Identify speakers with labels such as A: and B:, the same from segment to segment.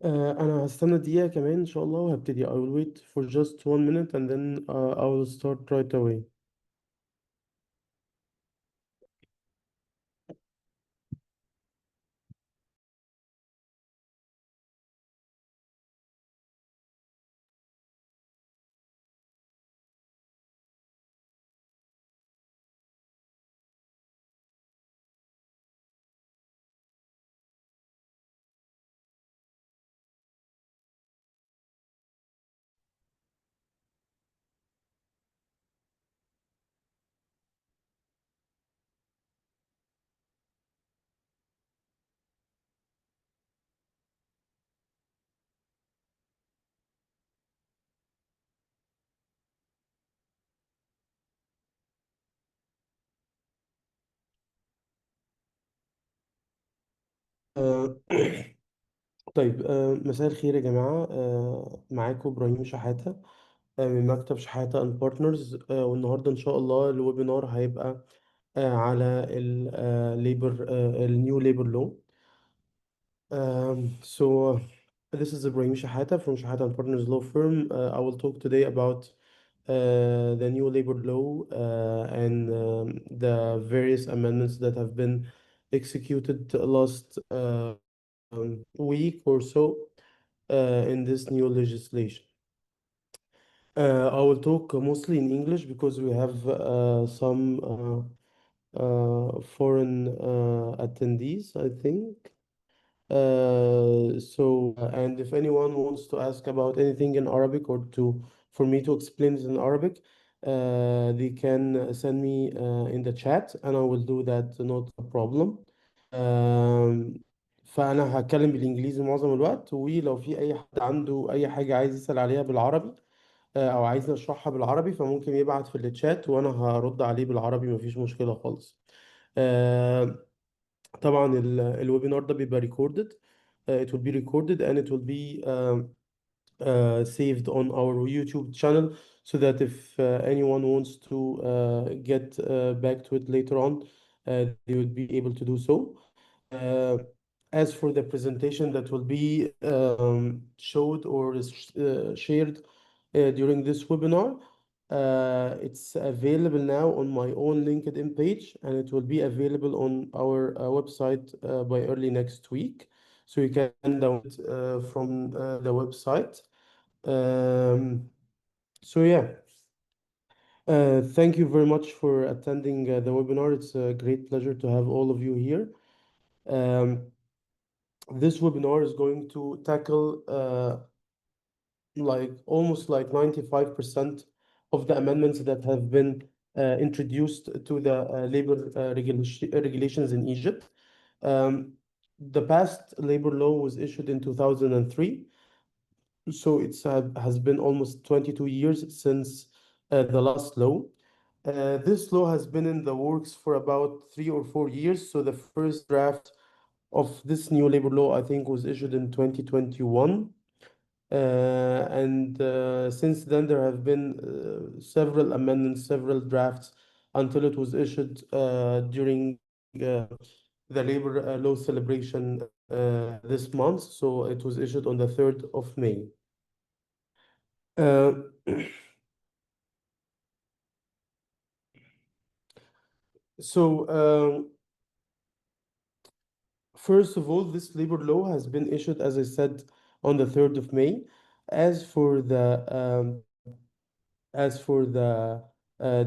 A: أنا هستنى دقيقة كمان إن شاء الله وهبتدي. I will wait for just 1 minute and then I will start right away. آه، طيب، مساء الخير يا جماعة. معاكم إبراهيم شحاتة من مكتب شحاتة أند بارتنرز. والنهاردة إن شاء الله الويبينار هيبقى على الليبر النيو ليبر لو. So this is Ibrahim Shahata from Shahata and Partners Law Firm. I will talk today about the new labor law and the various amendments that have been executed last week or so in this new legislation. I will talk mostly in English because we have some foreign attendees, I think. And if anyone wants to ask about anything in Arabic or for me to explain it in Arabic, they can send me in the chat and I will do that, not a problem. آم، فأنا هتكلم بالإنجليزي معظم الوقت، ولو في أي حد عنده أي حاجة عايز يسأل عليها بالعربي أو عايز أشرحها بالعربي فممكن يبعت في الشات وأنا هرد عليه بالعربي، مفيش مشكلة خالص. طبعا الويبينار ده بيبقى recorded. It will be recorded and it will be saved on our YouTube channel so that if anyone wants to get back to it later on, they would be able to do so. Uh, as for the presentation that will be showed or is shared during this webinar, it's available now on my own LinkedIn page and it will be available on our website by early next week. So you can download from the website. Um, so yeah, thank you very much for attending the webinar. It's a great pleasure to have all of you here. Um, this webinar is going to tackle like almost like 95% of the amendments that have been introduced to the labor regulations in Egypt. Um, the past labor law was issued in 2003, so it's has been almost 22 years since the last law. This law has been in the works for about 3 or 4 years. So the first draft of this new labor law, I think, was issued in 2021. And since then, there have been several amendments, several drafts, until it was issued during the labor law celebration this month. So it was issued on the 3rd of May. Uh, so, first of all, this labor law has been issued, as I said, on the 3rd of May. As for the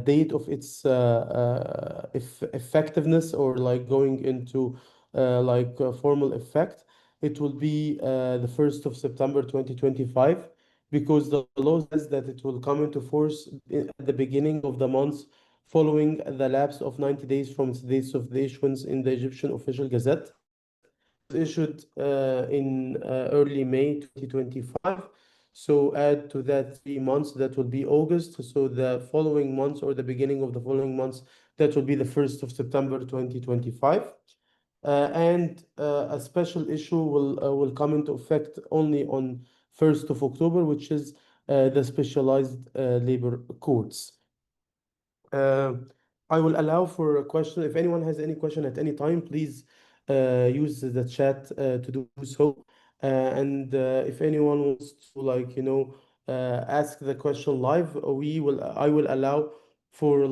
A: date of its effectiveness or like going into formal effect, it will be the 1st of September 2025, because the law says that it will come into force at the beginning of the month following the lapse of 90 days from the dates of the issuance in the Egyptian Official Gazette, issued in early May 2025. So add to that 3 months, that will be August. So the following months or the beginning of the following months, that will be the 1st of September 2025. and a special issue will come into effect only on 1st of October, which is the specialized labor courts. Uh, I will allow for a question. If anyone has any question at any time, please use the chat to do so. And if anyone wants to, ask the question live, I will allow for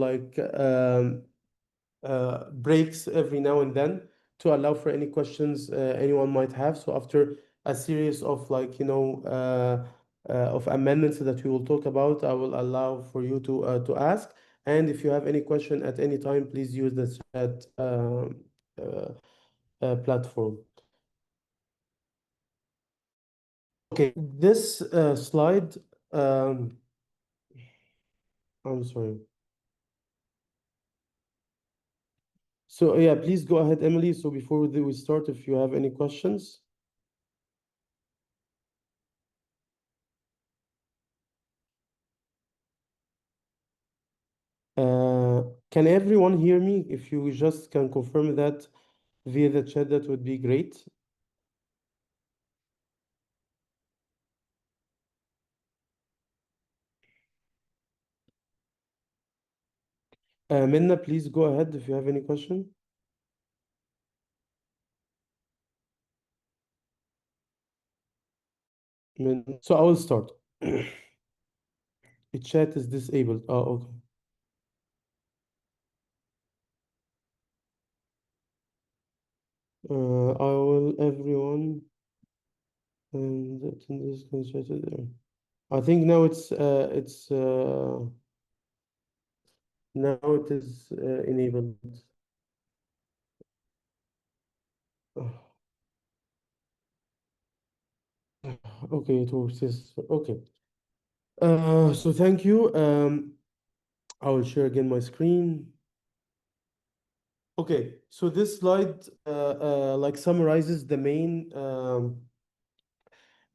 A: breaks every now and then to allow for any questions anyone might have. So after a series of of amendments that we will talk about, I will allow for you to ask. And if you have any question at any time, please use the chat uh, platform. Okay, this slide. Um, I'm sorry. So yeah, please go ahead, Emily. So before we start, if you have any questions. Can everyone hear me? If you just can confirm that via the chat, that would be great. Minna, please go ahead if you have any question. So I will start. The chat is disabled. Oh, okay. I will everyone and attend this concert there. I think now now it is enabled. Okay, it works. Yes. Okay. So thank you. I will share again my screen. Okay, so this slide summarizes the main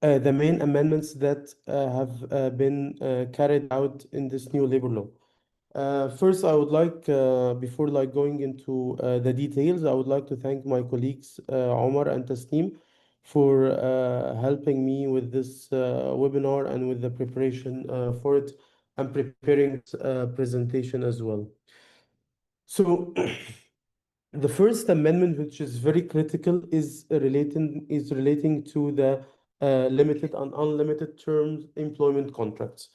A: amendments that have been carried out in this new labor law. First, I would like, before going into the details, I would like to thank my colleagues Omar and Tasneem for helping me with this webinar and with the preparation for it and preparing this presentation as well. So the First Amendment, which is very critical, is relating to the limited and unlimited term employment contracts.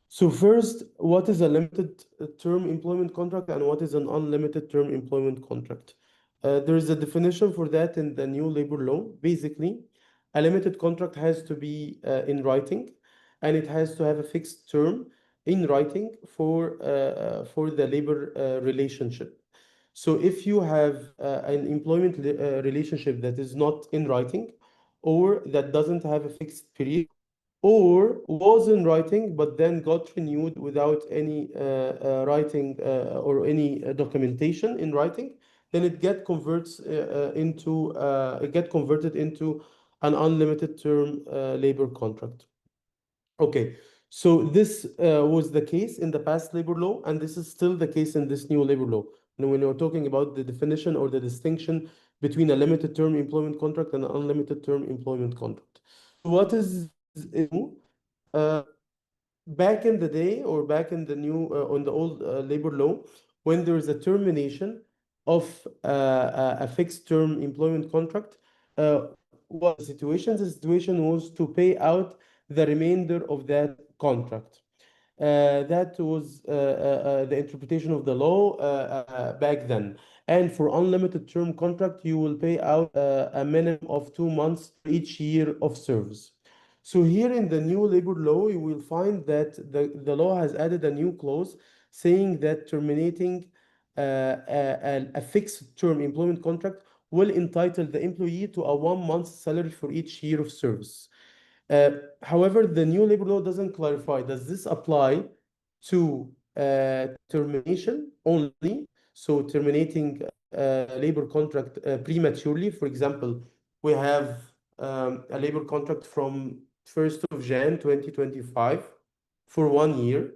A: So first, what is a limited term employment contract and what is an unlimited term employment contract? There is a definition for that in the new labor law. Basically, a limited contract has to be in writing, and it has to have a fixed term in writing for the labor relationship. So if you have an employment relationship that is not in writing, or that doesn't have a fixed period, or was in writing but then got renewed without any writing or any documentation in writing, then it get converted into an unlimited term labor contract. Okay, so this was the case in the past labor law, and this is still the case in this new labor law. And when you're talking about the definition or the distinction between a limited term employment contract and an unlimited term employment contract. What is new? Uh, Back in the day, or back in the new on the old labor law, when there is a termination of a fixed term employment contract, uh, what the situation was to pay out the remainder of that contract. That was the interpretation of the law back then. And for unlimited term contract, you will pay out a minimum of 2 months each year of service. So here in the new labor law, you will find that the law has added a new clause saying that terminating a fixed term employment contract will entitle the employee to a 1 month salary for each year of service. Uh, However, the new labor law doesn't clarify, does this apply to termination only? So terminating labor contract prematurely, for example, we have a labor contract from 1st of Jan 2025 for 1 year,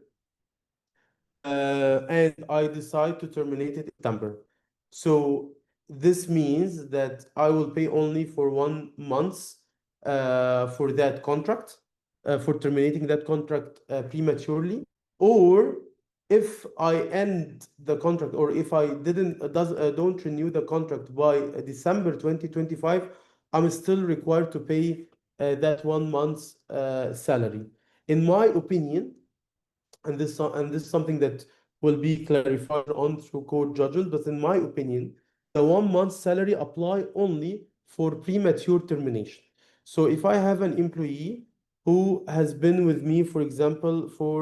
A: and I decide to terminate it in September. So this means that I will pay only for 1 month for that contract, for terminating that contract prematurely, or if I end the contract, or if I didn't does don't renew the contract by December 2025, I'm still required to pay that 1 month's salary. In my opinion, and this is something that will be clarified on through court judgment, but in my opinion, the 1 month salary apply only for premature termination. So if I have an employee who has been with me, for example, for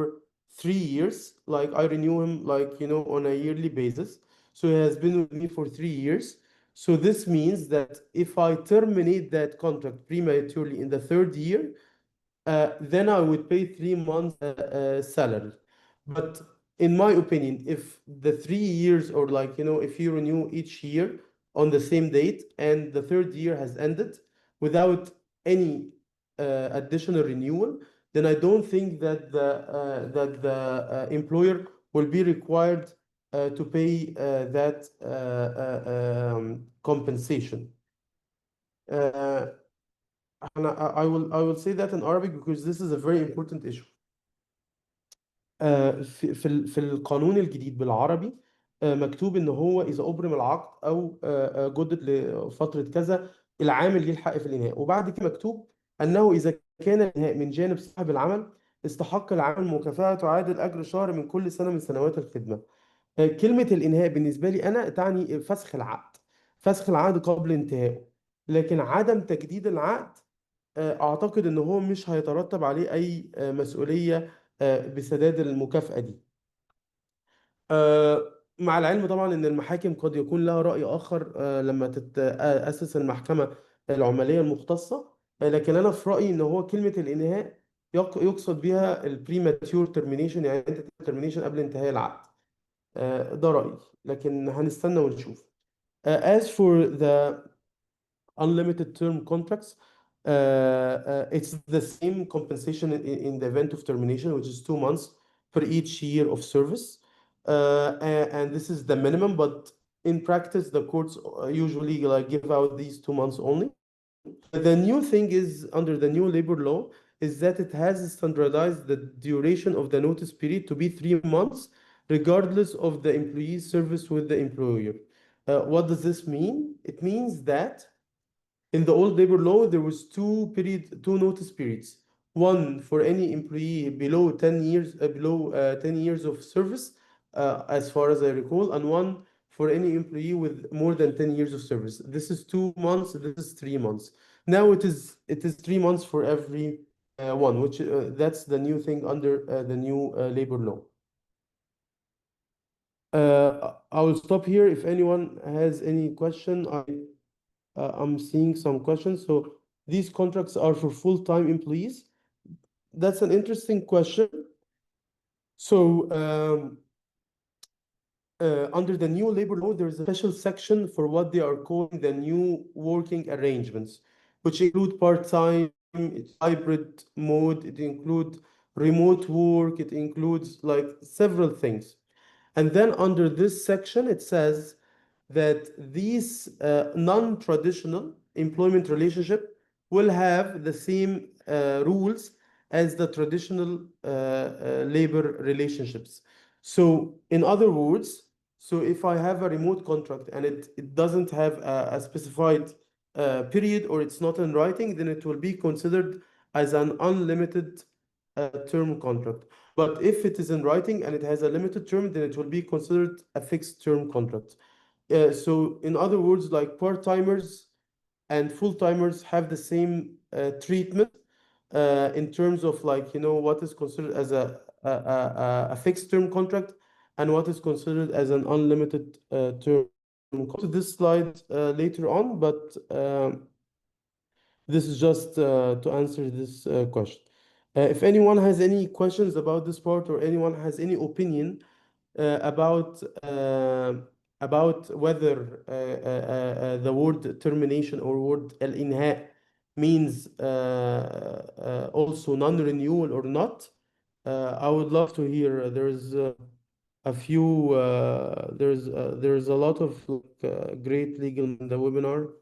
A: 3 years, like I renew him, like, on a yearly basis, so he has been with me for 3 years. So this means that if I terminate that contract prematurely in the third year, then I would pay 3 months salary. But in my opinion, if the 3 years, or, like, if you renew each year on the same date and the third year has ended without any additional renewal, then I don't think that the employer will be required to pay that compensation. Uh, I will say that in Arabic because this is a very important issue. في القانون الجديد بالعربي مكتوب ان هو اذا ابرم العقد او جدد لفتره كذا، العامل ليه الحق في الانهاء. وبعد كده مكتوب انه اذا كان الانهاء من جانب صاحب العمل، استحق العامل مكافاه تعادل اجر شهر من كل سنه من سنوات الخدمه. كلمه الانهاء بالنسبه لي انا تعني فسخ العقد، فسخ العقد قبل انتهائه. لكن عدم تجديد العقد اعتقد ان هو مش هيترتب عليه اي مسؤولية بسداد المكافأة دي. مع العلم طبعا ان المحاكم قد يكون لها رأي اخر لما تتأسس المحكمة العمالية المختصة. لكن انا في رأيي ان هو كلمة الانهاء يقصد بها البريماتيور ترمينيشن، يعني انت ترمينيشن قبل انتهاء العقد. ده رأيي، لكن هنستنى ونشوف. As for the unlimited term contracts, it's the same compensation in the event of termination, which is 2 months for each year of service. And this is the minimum, but in practice, the courts usually like give out these 2 months only. The new thing is under the new labor law is that it has standardized the duration of the notice period to be 3 months, regardless of the employee's service with the employer. What does this mean? It means that in the old labor law, there was two notice periods. One for any employee below 10 years, below 10 years of service, as far as I recall, and one for any employee with more than 10 years of service. This is 2 months, this is 3 months. Now it is 3 months for every one, which that's the new thing under the new labor law. I will stop here. If anyone has any question, I'm seeing some questions. So these contracts are for full-time employees. That's an interesting question. So under the new labor law, there's a special section for what they are calling the new working arrangements, which include part-time, hybrid mode, it includes remote work, it includes like several things. And then under this section, it says that these non-traditional employment relationship will have the same rules as the traditional labor relationships. So in other words, so if I have a remote contract and it doesn't have a specified period, or it's not in writing, then it will be considered as an unlimited term contract. But if it is in writing and it has a limited term, then it will be considered a fixed term contract. So in other words, like part-timers and full-timers have the same treatment in terms of, like, what is considered as a fixed term contract and what is considered as an unlimited term. To this slide later on, but this is just to answer this question. If anyone has any questions about this part, or anyone has any opinion about whether the word termination or word الإنهاء means also non-renewal or not, I would love to hear. There's a few there's a lot of like, great legal in the webinar.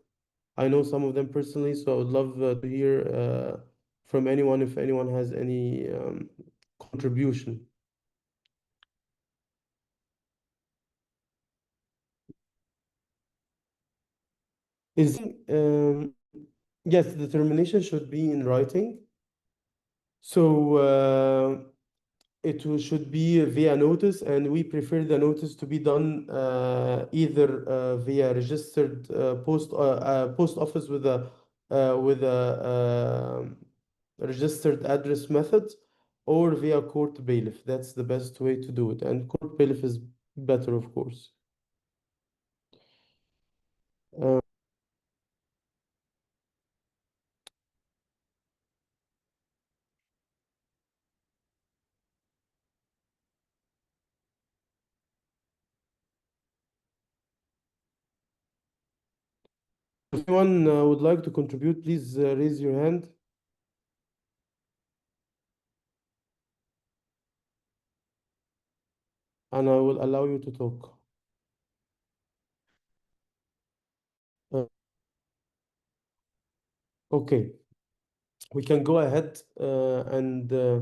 A: I know some of them personally, so I would love to hear from anyone if anyone has any contribution. Is yes, the termination should be in writing. So should be via notice, and we prefer the notice to be done either via registered post office with a registered address method, or via court bailiff. That's the best way to do it, and court bailiff is better, of course. Uh, if anyone would like to contribute, please raise your hand, and I will allow you to talk. Uh, okay, we can go ahead and. Uh,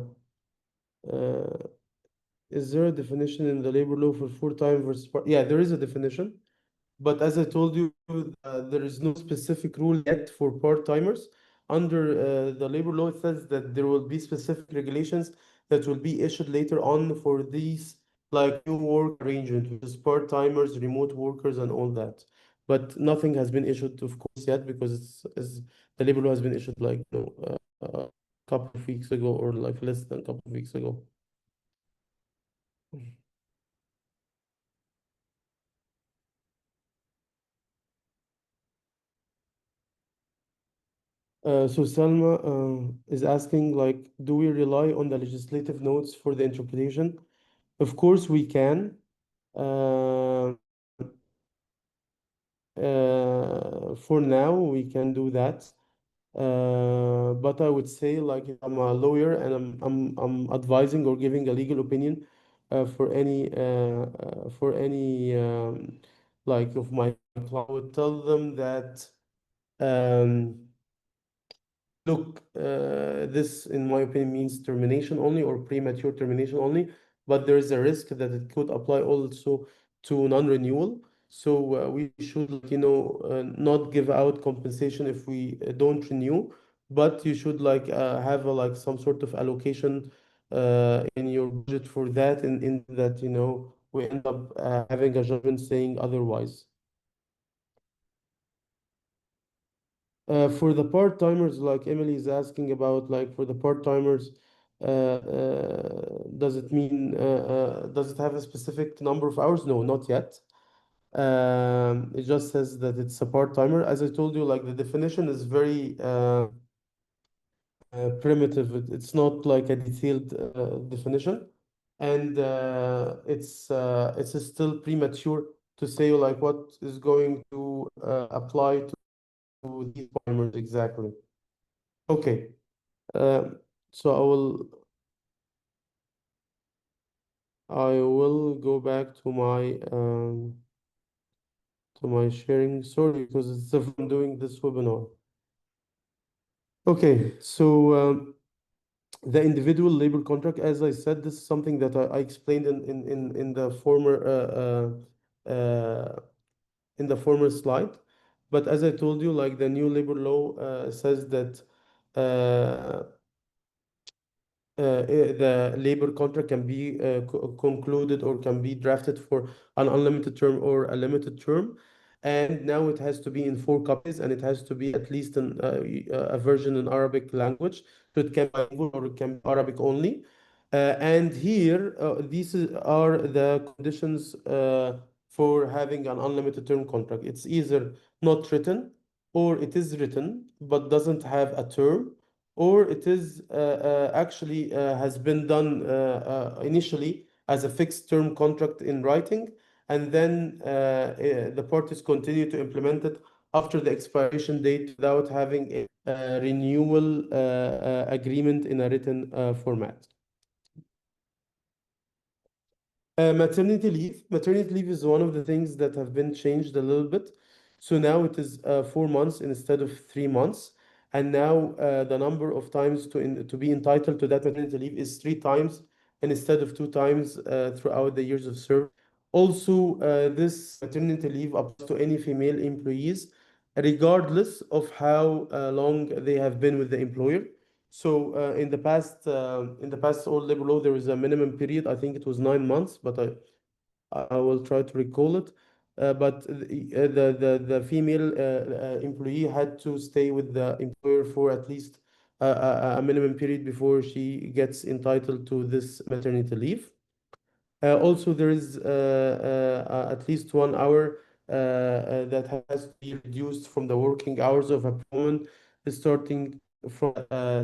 A: is there a definition in the labor law for full-time versus part? Yeah, there is a definition, but as I told you, there is no specific rule yet for part-timers. Under the labor law, it says that there will be specific regulations that will be issued later on for these like new work arrangements, which is part-timers, remote workers, and all that. But nothing has been issued, of course, yet because the labor law has been issued like a couple of weeks ago or like less than a couple of weeks ago. So Salma is asking, like, do we rely on the legislative notes for the interpretation? Of course, we can. Uh, for now, we can do that. But I would say, like, if I'm a lawyer and I'm advising or giving a legal opinion for any like of my client, I would tell them that. Um, Look, this, in my opinion, means termination only or premature termination only, but there is a risk that it could apply also to non-renewal. So we should, like, not give out compensation if we don't renew, but you should like have like some sort of allocation in your budget for that, in that we end up having a judgment saying otherwise. For the part-timers, like Emily is asking about, like for the part-timers, does it have a specific number of hours? No, not yet. It just says that it's a part-timer. As I told you, like the definition is very primitive. It's not like a detailed definition, and it's still premature to say like what is going to apply to these part-timers exactly. Okay. Um, so I will go back to my sharing. Sorry, because it's the first time doing this webinar. Okay, so the individual labor contract, as I said, this is something that I explained in the in the former slide. But as I told you, like the new labor law says that uh, the labor contract can be concluded or can be drafted for an unlimited term or a limited term. And now it has to be in four copies, and it has to be at least a version in Arabic language. So it can be bilingual or it can be Arabic only. And here, are the conditions for having an unlimited term contract. It's either not written, or it is written but doesn't have a term, or it is actually has been done initially as a fixed term contract in writing, and then the parties continue to implement it after the expiration date without having a renewal agreement in a written format. Maternity leave. Maternity leave is one of the things that have been changed a little bit. So now it is 4 months instead of 3 months. And now the number of times to be entitled to that maternity leave is 3 times instead of 2 times throughout the years of service. Also, this maternity leave applies to any female employees, regardless of how long they have been with the employer. So in the past old labor law, there was a minimum period. I think it was 9 months, but I will try to recall it. But the female employee had to stay with the employer for at least a minimum period before she gets entitled to this maternity leave. Also, there is at least 1 hour that has to be reduced from the working hours of a woman starting from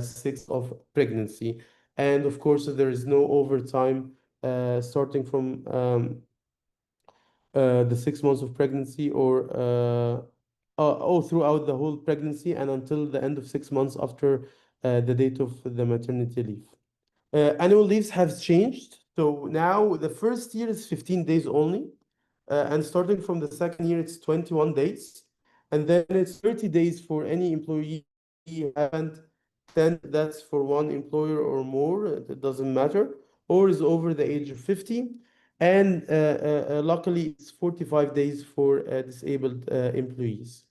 A: 6 of pregnancy. And of course, there is no overtime starting from the 6 months of pregnancy or throughout the whole pregnancy and until the end of 6 months after the date of the maternity leave. Annual leaves have changed. So now the first year is 15 days only. And starting from the second year, it's 21 days. And then it's 30 days for any employee who haven't, then that's for one employer or more, it doesn't matter, or is over the age of 50. And luckily, it's 45 days for disabled employees.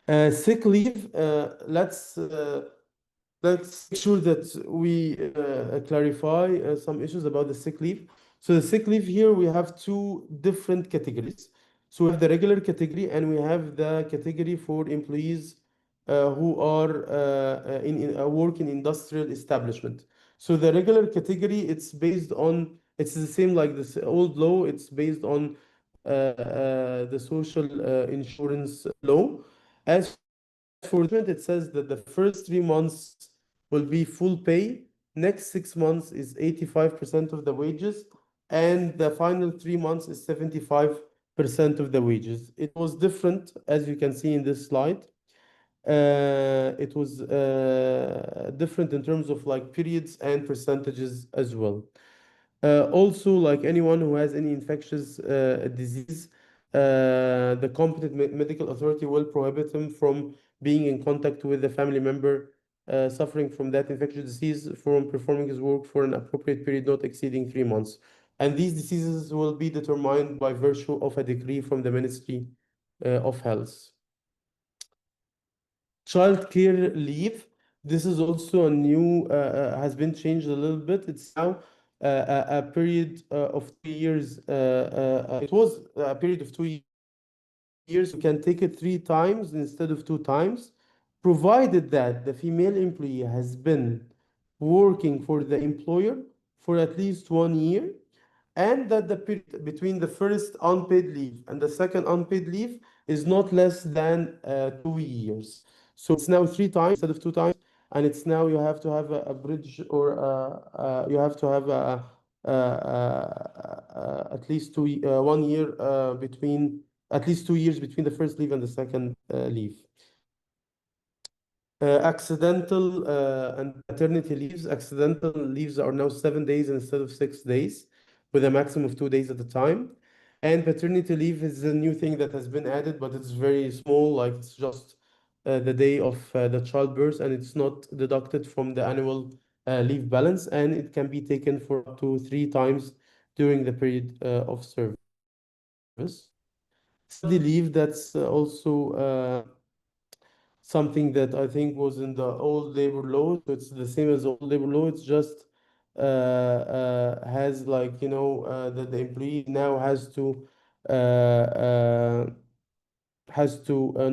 A: Sick leave, let's make sure that we clarify some issues about the sick leave. So the sick leave here, we have two different categories. So we have the regular category and we have the category for employees who are work in industrial establishment. So the regular category, it's the same like this old law. It's based on the social insurance law. As for the it says that the first 3 months will be full pay. Next 6 months is 85% of the wages, and the final 3 months is 75% of the wages. It was different, as you can see in this slide. It was different in terms of like periods and percentages as well. Also, like anyone who has any infectious disease, the competent medical authority will prohibit him from being in contact with a family member suffering from that infectious disease from performing his work for an appropriate period not exceeding 3 months. And these diseases will be determined by virtue of a decree from the Ministry of Health. Child care leave. This is also a new, has been changed a little bit. It's now a period of 2 years. It was a period of 2 years. You can take it 3 times instead of 2 times, provided that the female employee has been working for the employer for at least 1 year, and that the period between the first unpaid leave and the second unpaid leave is not less than 2 years. So it's now 3 times instead of 2 times, and it's now you have to have a bridge or you have to have at least 1 year between at least 2 years between the first leave and the second leave. Accidental and paternity leaves. Accidental leaves are now 7 days instead of 6 days, with a maximum of 2 days at a time. And paternity leave is a new thing that has been added, but it's very small, like it's just the day of the childbirth, and it's not deducted from the annual leave balance, and it can be taken for up to 3 times during the period of service. Study leave, that's also something that I think was in the old labor law. So it's the same as the old labor law. It's just has like, that the employee now has to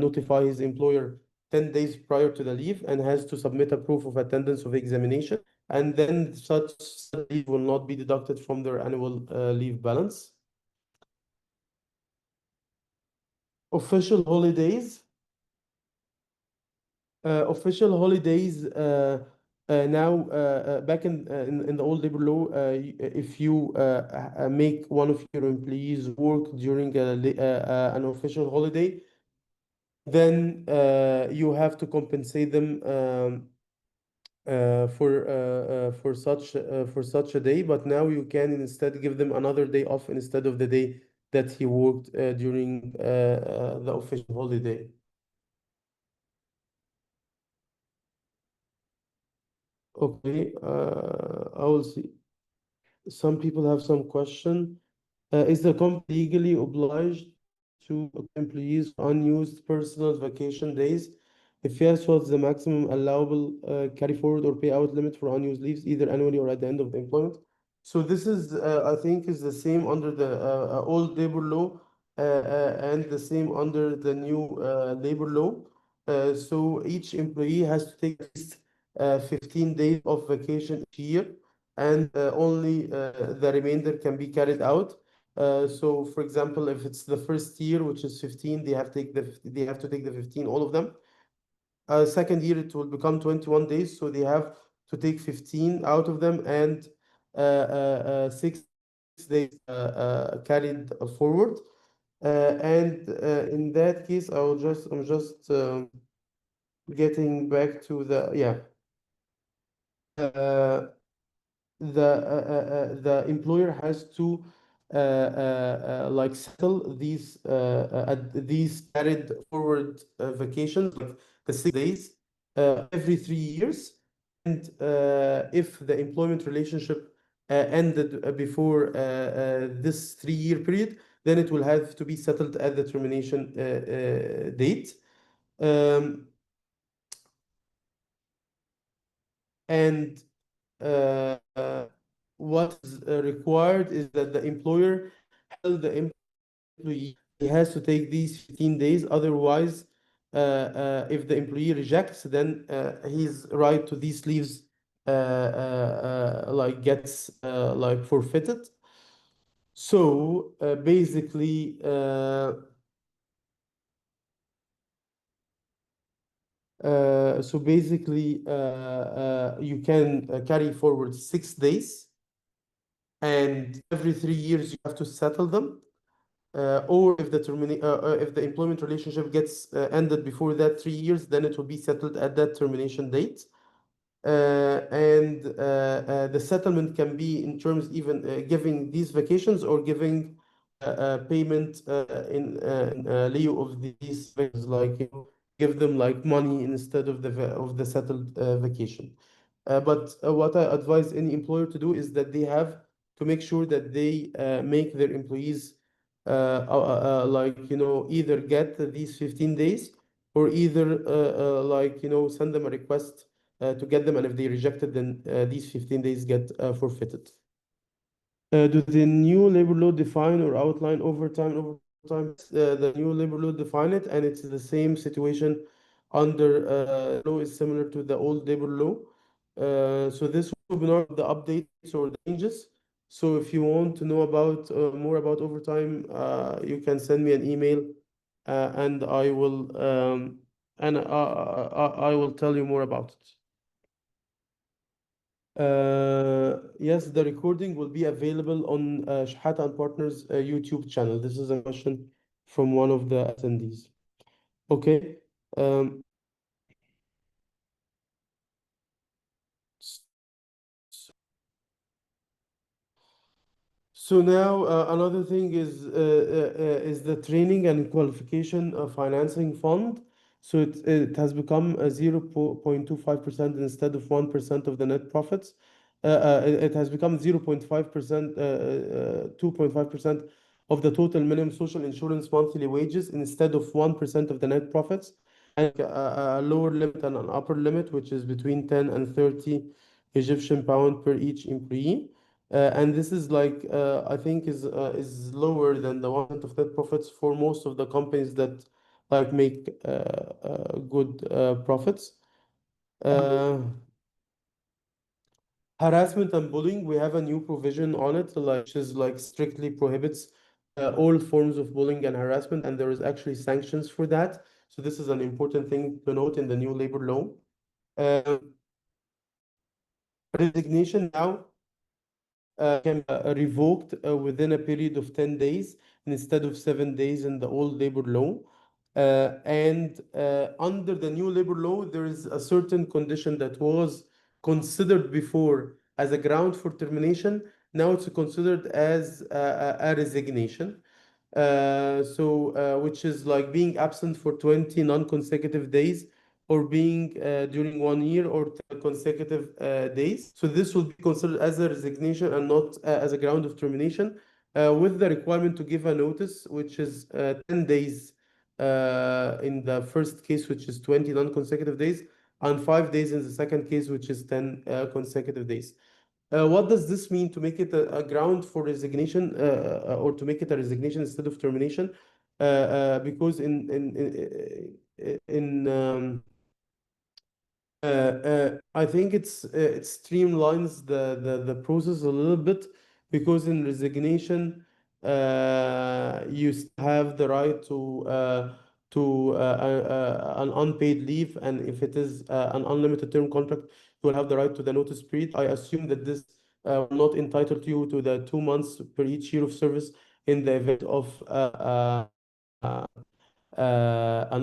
A: notify his employer 10 days prior to the leave and has to submit a proof of attendance of examination. And then such leave will not be deducted from their annual leave balance. Official holidays. Official holidays now back in the old labor law, if you make one of your employees work during an official holiday, then you have to compensate them for such a day, but now you can instead give them another day off instead of the day that he worked during the official holiday. Okay, I will see. Some people have some question. Is the company legally obliged to employees for unused personal vacation days? If yes, what's the maximum allowable carry forward or payout limit for unused leaves, either annually or at the end of the employment? So this is, I think, is the same under the old labor law and the same under the new labor law. So each employee has to take at least 15 days of vacation each year, and only the remainder can be carried out. So, for example, if it's the first year, which is 15, they have to take the 15, all of them. Second year, it will become 21 days, so they have to take 15 out of them, and 6 days carried forward. And in that case, I'm just getting back to the, yeah. Uh, the employer has to like settle these carried forward vacations, like the 6 days, every 3 years. And if the employment relationship ended before this 3 year period, then it will have to be settled at the termination date. Um, and what is required is that the employer tell the employee he has to take these 15 days. Otherwise, if the employee rejects, then his right to these leaves like gets like forfeited. So you can carry forward 6 days, and every 3 years you have to settle them. Or if the employment relationship gets ended before that 3 years, then it will be settled at that termination date. And the settlement can be in terms even giving these vacations or giving payment in lieu of these vacations, like give them like money instead of the settled vacation. But what I advise any employer to do is that they have to make sure that they make their employees like either get these 15 days, or either like send them a request to get them, and if they reject it, then these 15 days get forfeited. Do the new labor law define or outline overtime? Overtime, the new labor law define it, and it's the same situation under law is similar to the old labor law. So this webinar, the updates or the changes. So if you want to know about more about overtime, you can send me an email, and I will tell you more about it. Yes, the recording will be available on Shahata and Partners YouTube channel. This is a question from one of the attendees. Okay. Um, s- So now another thing is the training and qualification financing fund. So it has become a 0.25% instead of 1% of the net profits. It has become 0.5%, 2.5% of the total minimum social insurance monthly wages instead of 1% of the net profits, and a lower limit and an upper limit, which is between 10 and 30 Egyptian pound per each employee. And this is like I think is lower than the 1% of net profits for most of the companies that like make good profits. Uh, Harassment and bullying, we have a new provision on it, like which is like strictly prohibits all forms of bullying and harassment, and there is actually sanctions for that. So this is an important thing to note in the new labor law. Uh, Resignation now can be revoked within a period of 10 days instead of 7 days in the old labor law. And under the new labor law, there is a certain condition that was considered before as a ground for termination, now it's considered as a resignation. Which is like being absent for 20 non-consecutive days, or being during 1 year or 10 consecutive days. So this will be considered as a resignation and not as a ground of termination, with the requirement to give a notice, which is 10 days in the first case, which is 20 non-consecutive days, and 5 days in the second case, which is 10 consecutive days. What does this mean to make it a ground for resignation, or to make it a resignation instead of termination? Because I think it streamlines the process a little bit, because in resignation, you have the right to an unpaid leave, and if it is an unlimited term contract, you will have the right to the notice period. I assume that this will not entitle you to the 2 months per each year of service in the event of an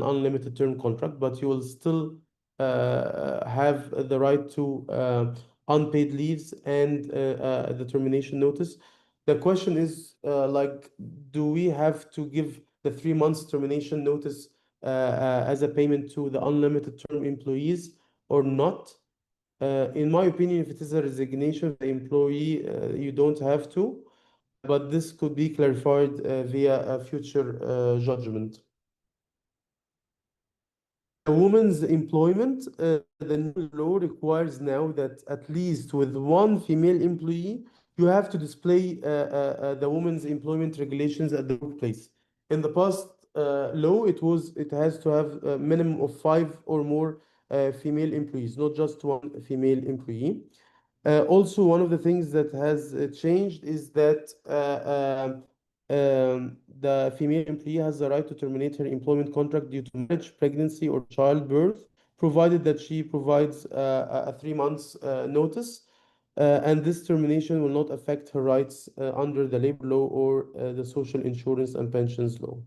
A: unlimited term contract, but you will still have the right to unpaid leaves and the termination notice. The question is, like, do we have to give the 3 months termination notice as a payment to the unlimited term employees or not? In my opinion, if it is a resignation of the employee, you don't have to, but this could be clarified via a future judgment. A woman's employment, the new law requires now that at least with one female employee, you have to display the woman's employment regulations at the workplace. In the past law, it has to have a minimum of five or more female employees, not just one female employee. Also, one of the things that has changed is that the female employee has the right to terminate her employment contract due to marriage, pregnancy, or childbirth, provided that she provides a 3 months notice. And this termination will not affect her rights under the labor law or the social insurance and pensions law.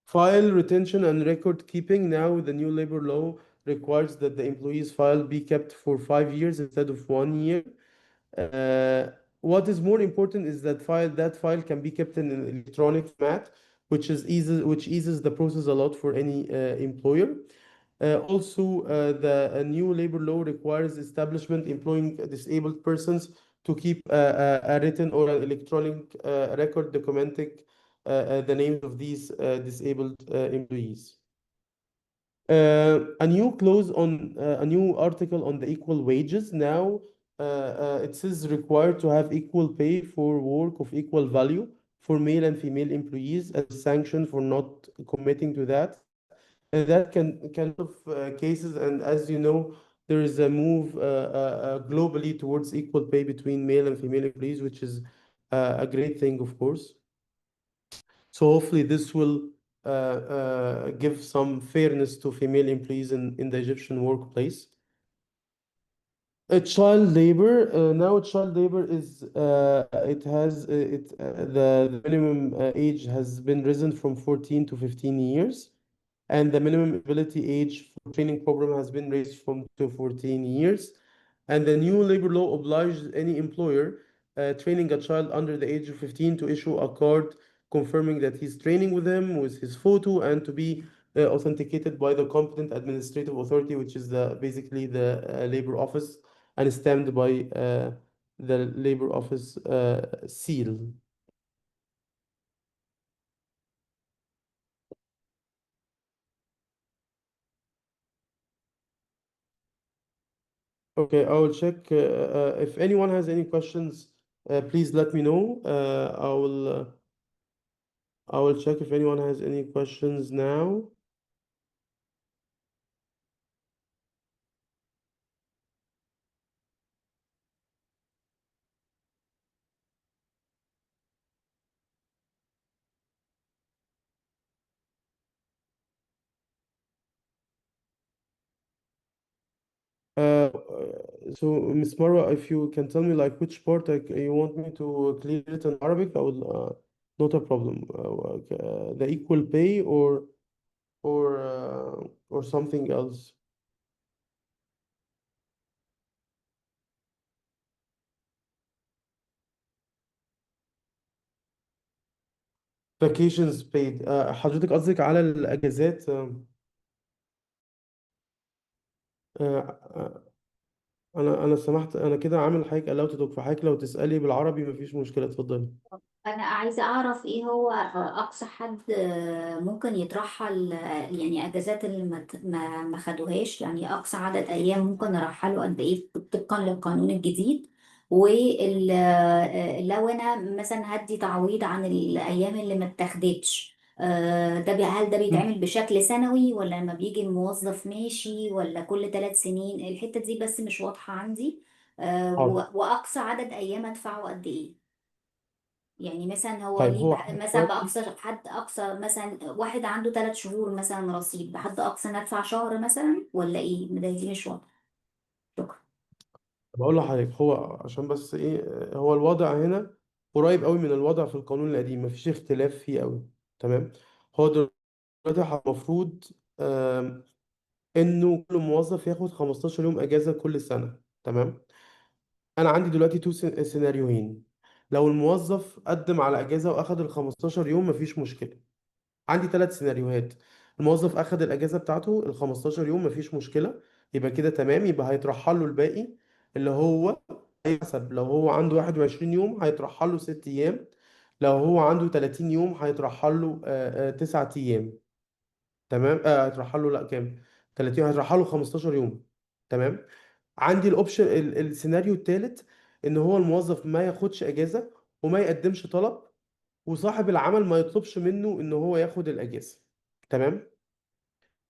A: File retention and record keeping. Now, the new labor law requires that the employee's file be kept for 5 years instead of 1 year. Uh, what is more important is that file can be kept in an electronic format, which eases the process a lot for any employer. Also, the new labor law requires establishment employing disabled persons to keep a written or an electronic record documenting the names of these disabled employees. A new article on the equal wages. Now, it says required to have equal pay for work of equal value for male and female employees as a sanction for not committing to that. And that can of cases, and as you know, there is a move globally towards equal pay between male and female employees, which is a great thing, of course. So hopefully this will give some fairness to female employees in the Egyptian workplace. Child labor. Now child labor is it has it the minimum age has been risen from 14 to 15 years, and the minimum ability age for training program has been raised from to 14 years. And the new labor law obliges any employer training a child under the age of 15 to issue a card confirming that he's training with him with his photo, and to be authenticated by the competent administrative authority, which is basically the labor office, and stamped by the labor office seal. Okay, I will check. If anyone has any questions, please let me know. I will check if anyone has any questions now. So, Miss Marwa, if you can tell me like which part you want me to clear it in Arabic, I will not a problem. The equal pay or something else. vacations paid. حضرتك قصدك على الاجازات. آه، انا سمحت، انا كده عامل حضرتك allowed to talk، فحضرتك لو تسالي بالعربي مفيش مشكله، اتفضلي.
B: أنا عايزة أعرف إيه هو أقصى حد ممكن يترحل، يعني أجازات اللي ما خدوهاش، يعني أقصى عدد أيام ممكن نرحله قد إيه طبقا للقانون الجديد. ولو أنا مثلا هدي تعويض عن الأيام اللي ما اتاخدتش، هل ده
A: مم.
B: بيتعمل بشكل سنوي ولا لما بيجي الموظف ماشي ولا كل 3 سنين؟ الحتة دي بس مش واضحة عندي.
A: حاضر.
B: وأقصى عدد أيام أدفعه قد إيه؟ يعني مثلا هو
A: طيب
B: ليه
A: هو
B: مثلا
A: دلوقتي،
B: بأقصى حد أقصى، مثلا واحد عنده 3 شهور مثلا رصيد، بحد أقصى ندفع شهر مثلا ولا إيه؟ دي مش واضحة. شكرا.
A: بقول لحضرتك، هو عشان بس ايه، هو الوضع هنا قريب قوي من الوضع في القانون القديم، مفيش اختلاف فيه قوي. تمام. هو دلوقتي المفروض انه كل موظف ياخد 15 يوم اجازه كل سنه. تمام. انا عندي دلوقتي سيناريوهين. لو الموظف قدم على اجازه واخد ال 15 يوم مفيش مشكله. عندي 3 سيناريوهات. الموظف اخد الاجازه بتاعته ال 15 يوم مفيش مشكله، يبقى كده تمام، يبقى هيترحل له الباقي اللي هو حسب. لو هو عنده 21 يوم هيترحل له 6 ايام، لو هو عنده 30 يوم هيترحل له 9 ايام. تمام. هيترحل له لا كام، 30 هيترحل له 15 يوم. تمام. عندي الاوبشن السيناريو الثالث، ان هو الموظف ما ياخدش اجازه وما يقدمش طلب، وصاحب العمل ما يطلبش منه ان هو ياخد الاجازه. تمام.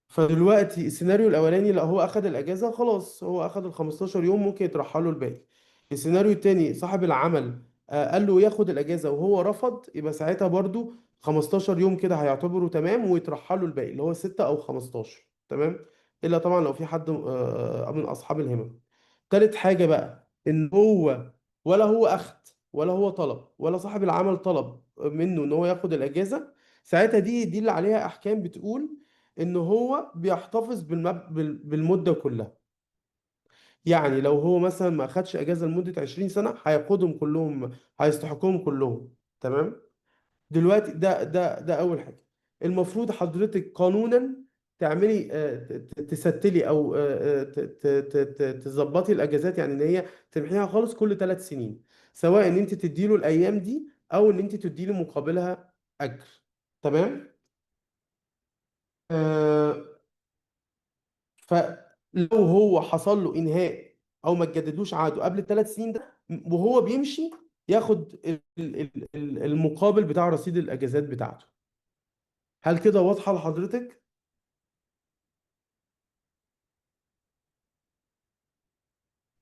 A: فدلوقتي السيناريو الاولاني، لا هو اخد الاجازه خلاص، هو اخد ال 15 يوم ممكن يترحل له الباقي. السيناريو التاني، صاحب العمل قال له ياخد الاجازه وهو رفض، يبقى ساعتها برضو 15 يوم كده هيعتبره تمام ويترحل له الباقي اللي هو 6 او 15. تمام. الا طبعا لو في حد من اصحاب الهمم. تالت حاجه بقى، ان هو ولا هو اخد ولا هو طلب ولا صاحب العمل طلب منه ان هو ياخد الاجازه، ساعتها دي اللي عليها احكام بتقول ان هو بيحتفظ بالمده كلها. يعني لو هو مثلا ما اخدش اجازه لمده 20 سنه هياخدهم كلهم، هيستحقهم كلهم. تمام. دلوقتي ده اول حاجه. المفروض حضرتك قانونا تعملي تستلي او تظبطي الاجازات، يعني ان هي تمحيها خالص كل 3 سنين، سواء ان انت تديله الايام دي او ان انت تديله مقابلها اجر. تمام. آه، فلو هو حصل له انهاء او ما تجددلوش عقده قبل ال3 سنين ده وهو بيمشي، ياخد المقابل بتاع رصيد الاجازات بتاعته. هل كده واضحة لحضرتك؟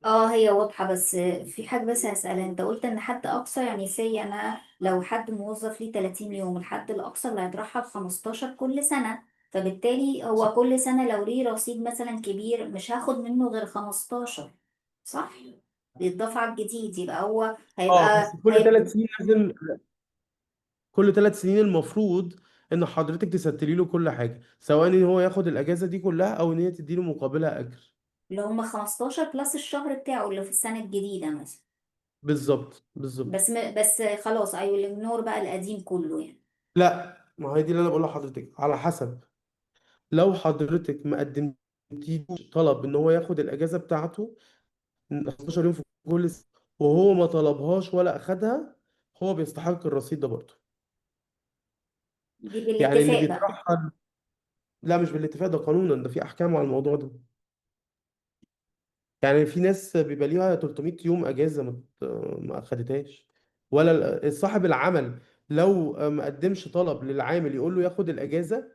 B: اه، هي واضحة، بس في حاجة بس هسألها. انت قلت ان حد اقصى، يعني انا لو حد موظف ليه 30 يوم، الحد الاقصى اللي هيترحل 15 كل سنة، فبالتالي هو
A: صح.
B: كل سنة لو ليه رصيد مثلا كبير مش هاخد منه غير 15، صح؟ بيتضاف على الجديد، يبقى هو
A: اه بس كل
B: هيبقى
A: 3 سنين لازم، كل 3 سنين المفروض ان حضرتك تستلي له كل حاجة، سواء ان هو ياخد الاجازة دي كلها او ان هي تديله مقابلها اجر.
B: اللي هم 15 بلس الشهر بتاعه اللي في السنة الجديدة مثلا.
A: بالظبط بالظبط.
B: بس خلاص I will ignore بقى القديم كله يعني.
A: لا، ما هي دي اللي انا بقول لحضرتك على حسب. لو حضرتك ما قدمتيش طلب ان هو ياخد الاجازة بتاعته 15 يوم في كل سنة، وهو ما طلبهاش ولا اخدها، هو بيستحق الرصيد ده برضه.
B: دي
A: يعني اللي
B: بالاتفاق بقى.
A: بيترحل، لا مش بالاتفاق، ده قانونا، ده في احكام على الموضوع ده. يعني في ناس بيبقى ليها 300 يوم اجازه ما اخدتهاش، ولا صاحب العمل لو ما قدمش طلب للعامل يقول له ياخد الاجازه.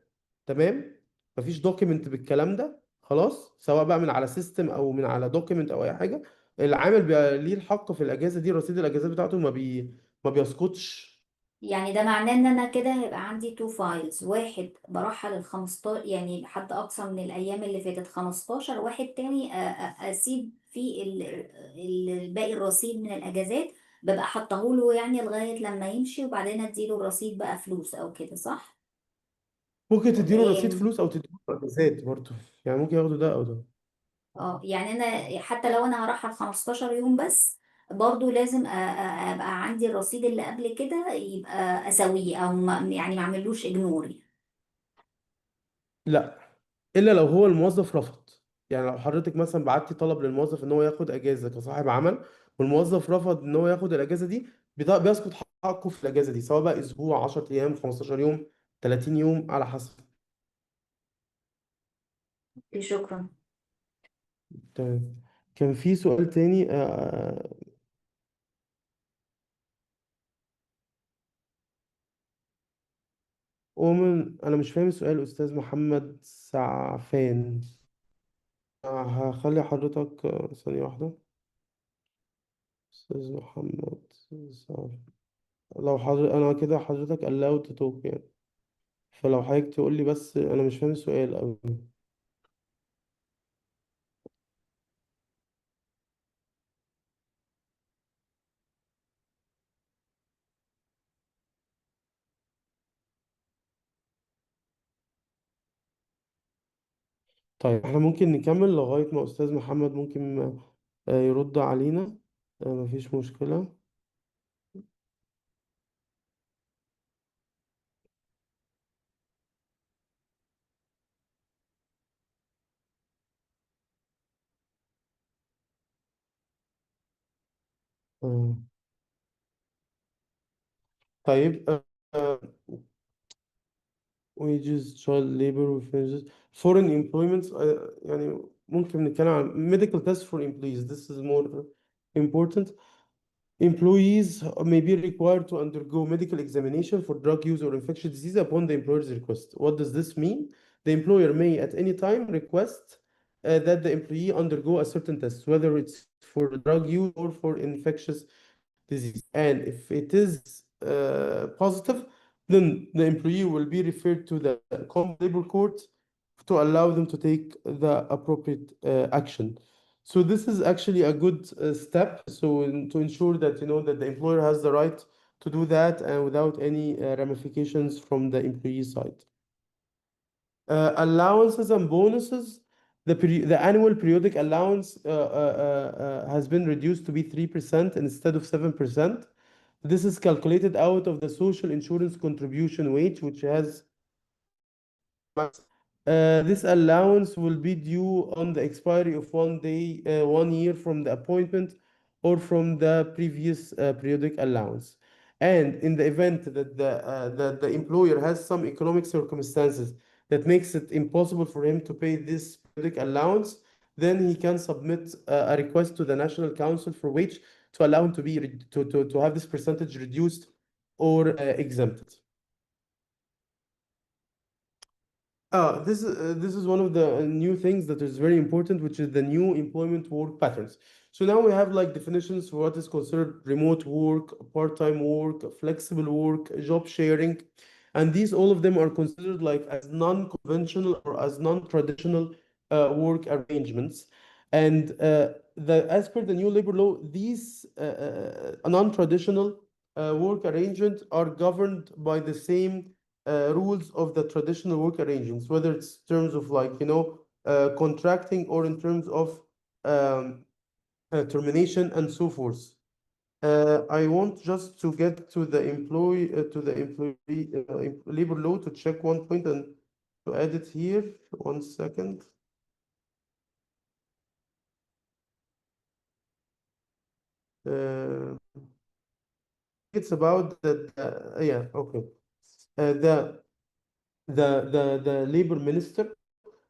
A: تمام. مفيش دوكيمنت بالكلام ده خلاص، سواء بقى من على سيستم او من على دوكيمنت او اي حاجه، العامل بيبقى ليه الحق في الاجازه دي، رصيد الاجازات بتاعته ما بيسقطش.
B: يعني ده معناه ان انا كده هيبقى عندي تو فايلز، واحد برحل ال 15 يعني حد اقصى من الايام اللي فاتت 15، واحد تاني اسيب فيه باقي الرصيد من الاجازات، ببقى حطهوله يعني لغاية لما يمشي وبعدين اديله الرصيد بقى فلوس او كده، صح؟
A: ممكن
B: ولا
A: تديله
B: ايه؟
A: رصيد فلوس او تديله اجازات برضه، يعني ممكن ياخدوا ده او ده.
B: اه، يعني انا حتى لو انا هرحل 15 يوم بس، برضو لازم ابقى عندي الرصيد اللي قبل كده يبقى اسويه، او ما يعني ما اعملوش اجنور.
A: لا، الا لو هو الموظف رفض. يعني لو حضرتك مثلا بعتي طلب للموظف ان هو ياخد اجازه كصاحب عمل، والموظف رفض ان هو ياخد الاجازه دي، بيسقط حقه في الاجازه دي، سواء بقى اسبوع، 10 ايام، 15 يوم، 30 يوم، على حسب.
B: شكرا.
A: تمام. كان في سؤال تاني انا مش فاهم السؤال، استاذ محمد سعفان. هخلي حضرتك ثانيه واحده. استاذ محمد سعفان، لو انا كده حضرتك allowed to talk يعني. فلو حضرتك تقول لي، بس انا مش فاهم السؤال أوي. طيب احنا ممكن نكمل لغاية ما استاذ محمد ممكن يرد علينا. مفيش مشكلة. آه، طيب wages, child labor, wages, foreign employments. يعني ممكن نتكلم عن medical tests for employees. This is more important. Employees may be required to undergo medical examination for drug use or infectious disease upon the employer's request. What does this mean? The employer may at any time request that the employee undergo a certain test, whether it's for drug use or for infectious disease. And if it is positive, then the employee will be referred to the common labor court to allow them to take the appropriate action. So this is actually a good step. So to ensure that that the employer has the right to do that and without any ramifications from the employee side. Allowances and bonuses. The annual periodic allowance has been reduced to be 3% instead of 7%. This is calculated out of the social insurance contribution wage, which has this allowance will be due on the expiry of 1 day, 1 year from the appointment or from the previous periodic allowance. And in the event that the employer has some economic circumstances that makes it impossible for him to pay this periodic allowance, then he can submit a request to the National Council for Wage to allow him to be to have this percentage reduced or exempted. This is one of the new things that is very important, which is the new employment work patterns. So now we have like definitions for what is considered remote work, part-time work, flexible work, job sharing, and these all of them are considered like as non-conventional or as non-traditional work arrangements. And as per the new labor law, these non-traditional work arrangements are governed by the same rules of the traditional work arrangements, whether it's terms of like contracting or in terms of um, termination and so forth. I want just to get to the employee labor law to check one point and to add it here. 1 second. Uh, it's about that. Yeah. Okay. The the labor minister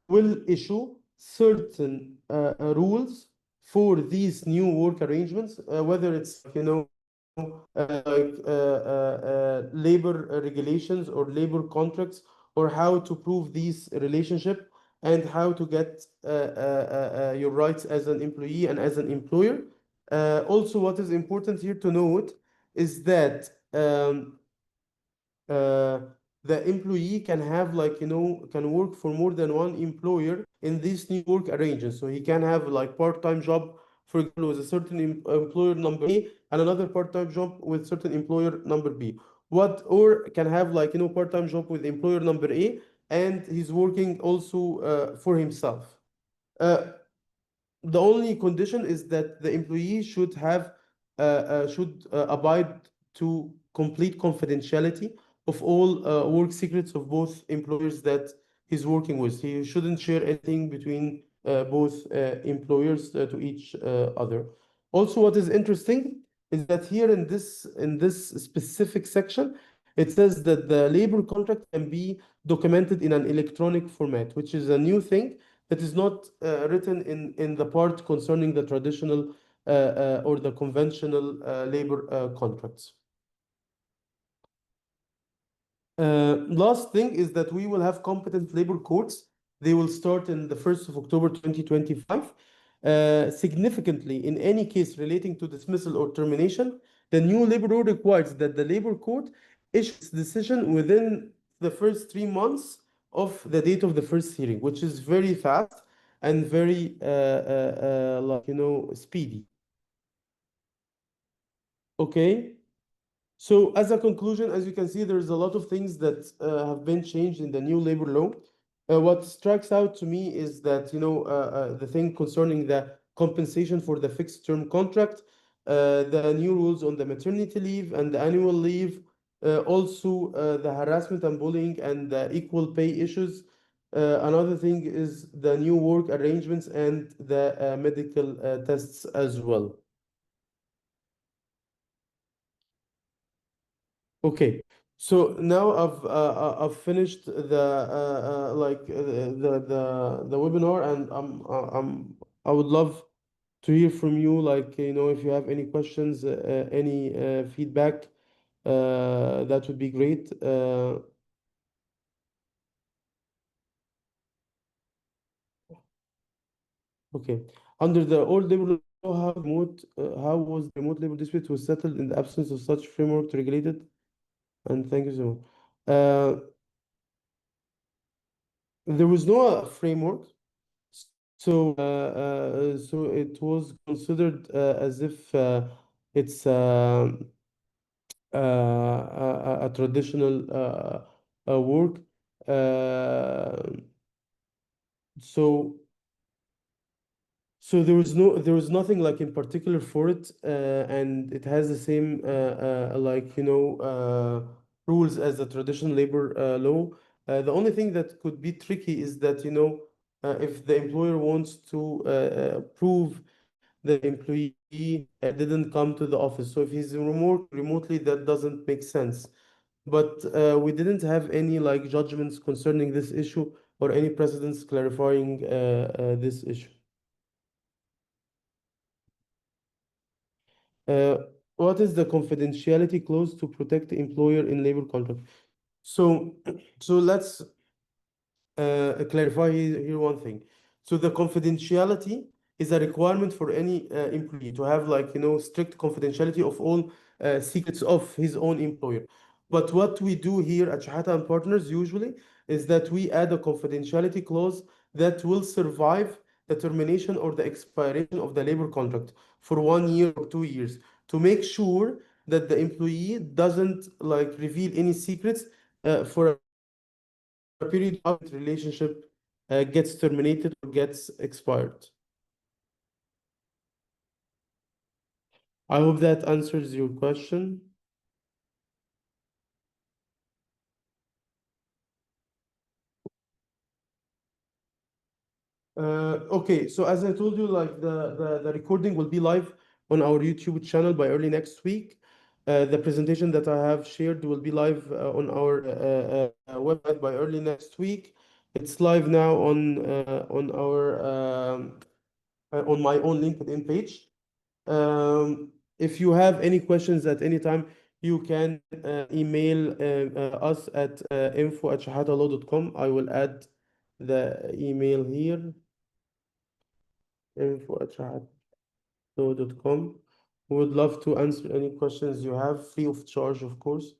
A: will issue certain rules for these new work arrangements, whether it's labor regulations or labor contracts, or how to prove these relationship and how to get your rights as an employee and as an employer. Also, what is important here to note is that uh, the employee can have like can work for more than one employer in these new work arrangements. So he can have like part-time job, for example, with a certain employer number A, and another part-time job with certain employer number B. Or can have like part-time job with employer number A, and he's working also for himself. Uh, the only condition is that the employee should have should abide to complete confidentiality of all work secrets of both employers that he's working with. He shouldn't share anything between both employers to each other. Also, what is interesting is that here in this specific section, it says that the labor contract can be documented in an electronic format, which is a new thing that is not written in the part concerning the traditional or the conventional labor contracts. Last thing is that we will have competent labor courts. They will start in the 1st of October 2025. Significantly, in any case relating to dismissal or termination, the new labor law requires that the labor court issues decision within the first 3 months of the date of the first hearing, which is very fast and very, speedy. Okay. So as a conclusion, as you can see, there's a lot of things that have been changed in the new labor law. What strikes out to me is that, the thing concerning the compensation for the fixed term contract, the new rules on the maternity leave and the annual leave, also the harassment and bullying and the equal pay issues. Another thing is the new work arrangements and the medical tests as well. Okay, so now I've finished the webinar, and I would love to hear from you, if you have any questions, any feedback, that would be great. Okay, under the old labor law, how was remote labor dispute was settled in the absence of such framework to regulate it? And thank you so much. There was no framework. So it was considered as if it's a traditional work. Uh, so there was nothing like in particular for it, and it has the same rules as the traditional labor law. The only thing that could be tricky is that if the employer wants to prove the employee didn't come to the office. So if he's remotely, that doesn't make sense. But we didn't have any like judgments concerning this issue or any precedents clarifying this issue. Uh, what is the confidentiality clause to protect the employer in labor contract? So, so let's clarify here one thing. So the confidentiality is a requirement for any employee to have strict confidentiality of all secrets of his own employer. But what we do here at Shahata and Partners usually is that we add a confidentiality clause that will survive the termination or the expiration of the labor contract for 1 year or 2 years to make sure that the employee doesn't reveal any secrets for a period of relationship gets terminated or gets expired. I hope that answers your question. Okay, so as I told you, the recording will be live on our YouTube channel by early next week. The presentation that I have shared will be live on our website by early next week. It's live now on my own LinkedIn page. If you have any questions at any time, you can email us at info@shahatalaw.com. I will add the email here, info@shahatalaw.com. We would love to answer any questions you have, free of charge, of course.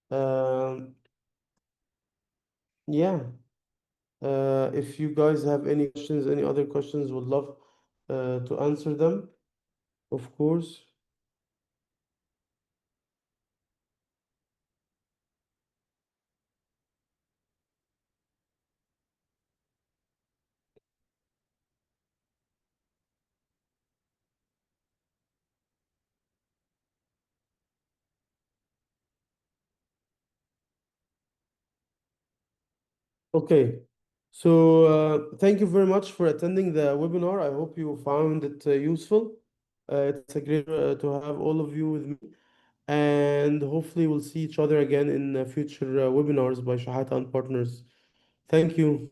A: Um, yeah, if you guys have any questions, any other questions, would love to answer them, of course. Okay. So thank you very much for attending the webinar. I hope you found it useful. It's a great to have all of you with me, and hopefully we'll see each other again in future webinars by Shahata and Partners. Thank you.